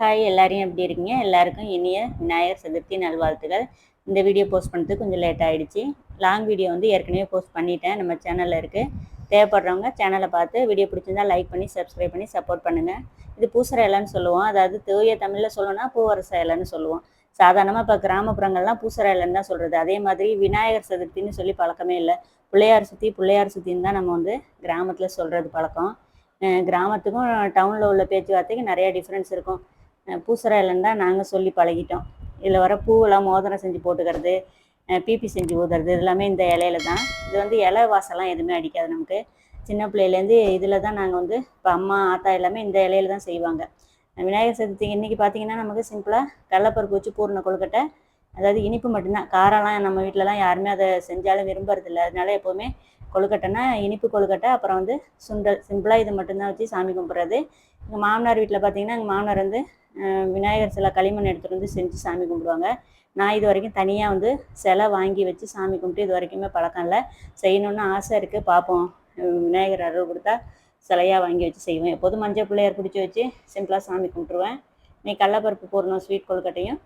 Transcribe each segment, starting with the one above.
Hi, எல்லாரையும் எப்படி இருக்கீங்க? எல்லாருக்கும் இனிய விநாயகர் சதுர்த்தி நல்வாழ்த்துக்கள். இந்த வீடியோ போஸ்ட் பண்ணுறதுக்கு கொஞ்சம் லேட் ஆகிடுச்சு. லாங் வீடியோ வந்து ஏற்கனவே போஸ்ட் பண்ணிட்டேன், நம்ம சேனலில் இருக்குது. தேவைப்படுறவங்க சேனலை பார்த்து வீடியோ பிடிச்சிருந்தா லைக் பண்ணி சப்ஸ்கிரைப் பண்ணி சப்போர்ட் பண்ணுங்கள். இது பூசற இலைன்னு சொல்லுவோம். அதாவது தூய தமிழில் சொல்லணும்னா பூவரச இலைன்னு சொல்லுவோம். சாதாரணமாக இப்போ கிராமப்புறங்கள்லாம் பூசற இலைன்னு தான் சொல்கிறது. அதே மாதிரி விநாயகர் சதுர்த்தின்னு சொல்லி பழக்கமே இல்லை. பிள்ளையார் சுற்றின்னு தான் நம்ம வந்து கிராமத்தில் சொல்கிறது பழக்கம். கிராமத்துக்கும் டவுனில் உள்ள பேச்சுவார்த்தைக்கு நிறையா டிஃப்ரென்ஸ் இருக்கும். பூசற இலைன்னு தான் நாங்கள் சொல்லி பழகிட்டோம். இதில் வர பூவெல்லாம் மோதிரம் செஞ்சு போட்டுக்கிறது, பிபி செஞ்சு ஊதுறது, இது எல்லாமே இந்த இலையில தான். இது வந்து இலை வாசம்லாம் எதுவுமே அடிக்காது நமக்கு. சின்ன பிள்ளையிலேருந்து இதில் தான் நாங்கள் வந்து இப்போ அம்மா ஆத்தா எல்லாமே இந்த இலையில தான் செய்வாங்க. விநாயகர் சதுர்த்தி இன்றைக்கி பார்த்திங்கன்னா நமக்கு சிம்பிளாக கடலப்பருப்பு வச்சு பூரண கொழுக்கட்டை, அதாவது இனிப்பு மட்டும்தான். காரம்லாம் நம்ம வீட்டிலலாம் யாருமே அதை செஞ்சாலும் விரும்புறதில்லை. அதனால எப்போவுமே கொழுக்கட்டைனா இனிப்பு கொழுக்கட்டை, அப்புறம் வந்து சுண்டல், சிம்பிளாக இது மட்டும்தான் வச்சு சாமி கும்பிட்றது. எங்கள் மாமனார் வீட்டில் பார்த்திங்கன்னா எங்கள் மாமனார் வந்து விநாயகர் சிலை களிமண் எடுத்துகிட்டு வந்து செஞ்சு சாமி கும்பிடுவாங்க. நான் இது வரைக்கும் தனியாக வந்து சிலை வாங்கி வச்சு சாமி கும்பிட்டு இது வரைக்குமே பழக்கம் இல்லை. செய்யணுன்னு ஆசை இருக்குது, பார்ப்போம். விநாயகர் அருள் கொடுத்தா சிலையாக வாங்கி வச்சு செய்வேன். எப்போதும் மஞ்சள் பிள்ளையார் பிடிச்சி வச்சு சிம்பிளாக சாமி கும்பிட்ருவேன். இன்னைக்கு கடலப்பருப்பு போடணும், ஸ்வீட் கொழுக்கட்டையும்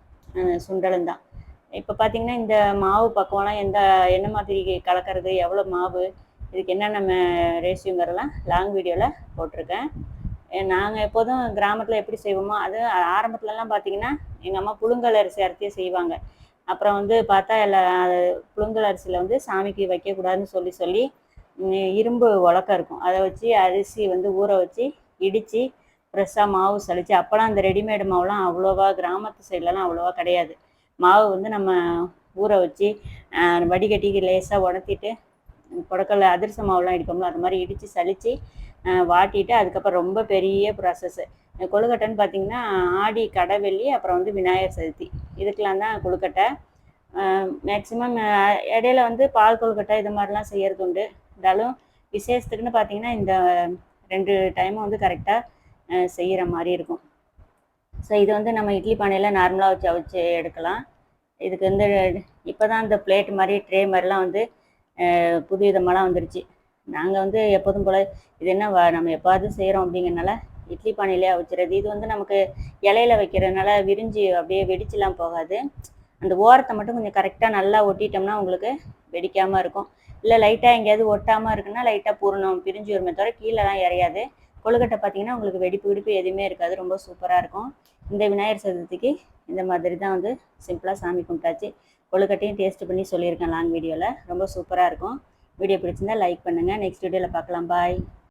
சுண்டலும் தான். இப்போ பார்த்திங்கன்னா இந்த மாவு பக்குவம்லாம் என்ன மாதிரி கலக்கிறது, எவ்வளோ மாவு, இதுக்கு என்னென்ன ரேஷியோங்கிறதெல்லாம் லாங் வீடியோவில் போட்டிருக்கேன். நாங்கள் எப்போதும் கிராமத்தில் எப்படி செய்வோமோ அது ஆரம்பத்துலலாம் பார்த்திங்கன்னா எங்கள் அம்மா புழுங்கல் அரிசி அரைச்சி செய்வாங்க. அப்புறம் வந்து பார்த்தா புழுங்கல் அரிசியில் வந்து சாமிக்கு வைக்கக்கூடாதுன்னு சொல்லி இரும்பு உலக்கம் இருக்கும், அதை வச்சு அரிசி வந்து ஊற வச்சு இடித்து ஃப்ரெஷ்ஷாக மாவு சளிச்சு. அப்போலாம் அந்த ரெடிமேடு மாவுலாம் அவ்வளோவா கிராமத்து சைட்லலாம் அவ்வளோவா கிடையாது. மாவு வந்து நம்ம ஊற வச்சு வடிகட்டி லேசாக உடத்திட்டு கொடக்கல்ல அதிரச மாவுலாம் இடிப்போம்ல, அது மாதிரி இடித்து சளிச்சு வாட்டிட்டு அதுக்கப்புறம் ரொம்ப பெரிய ப்ராசஸ்ஸு. கொழுக்கட்டைன்னு பார்த்திங்கன்னா ஆடி கடைவெள்ளி அப்புறம் வந்து விநாயகர் சதுர்த்தி இதுக்கெலாம் தான் கொழுக்கட்டை. மேக்ஸிமம் இடையில வந்து பால் கொழுக்கட்டை இது மாதிரிலாம் செய்கிறது உண்டு. இருந்தாலும் விசேஷத்துக்குன்னு பார்த்திங்கன்னா இந்த 2 டைமும் வந்து கரெக்டாக செய்கிற மாதிரி இருக்கும். ஸோ இது வந்து நம்ம இட்லி பானையில் நார்மலாக வச்சு அவிச்சு எடுக்கலாம். இதுக்கு வந்து இப்போ தான் இந்த பிளேட் மாதிரி ட்ரே மாதிரிலாம் வந்து புது விதமாலாம் வந்துருச்சு. நாங்கள் வந்து எப்போதும் போல் இது என்ன நம்ம எப்பாவது செய்கிறோம் அப்படிங்கிறனால இட்லி பானையிலே அவிச்சிறது. இது வந்து நமக்கு இலையில வைக்கிறதுனால விரிஞ்சு அப்படியே வெடிச்சுலாம் போகாது. அந்த ஓரத்தை மட்டும் கொஞ்சம் கரெக்டாக நல்லா ஒட்டிட்டோம்னா உங்களுக்கு வெடிக்காமல் இருக்கும். இல்லை லைட்டாக எங்கேயாவது ஒட்டாமல் இருக்குன்னா லைட்டாக பூரணம் பிரிஞ்சு வருமே தவிர கீழேலாம் இறையாது. கொழுக்கட்டை பார்த்திங்கன்னா உங்களுக்கு வெடிப்பு எதுவுமே இருக்காது, ரொம்ப சூப்பராக இருக்கும். இந்த விநாயகர் சதுர்த்திக்கு இந்த மாதிரி தான் வந்து சிம்பிளாக சாமி கும்பிட்டாச்சு. கொழுக்கட்டையும் டேஸ்ட் பண்ணி சொல்லியிருக்கேன் லாங் வீடியோவில், ரொம்ப சூப்பராக இருக்கும். வீடியோ பிடிச்சிருந்தா லைக் பண்ணுங்கள். நெக்ஸ்ட் வீடியோவில் பார்க்கலாம். பாய்.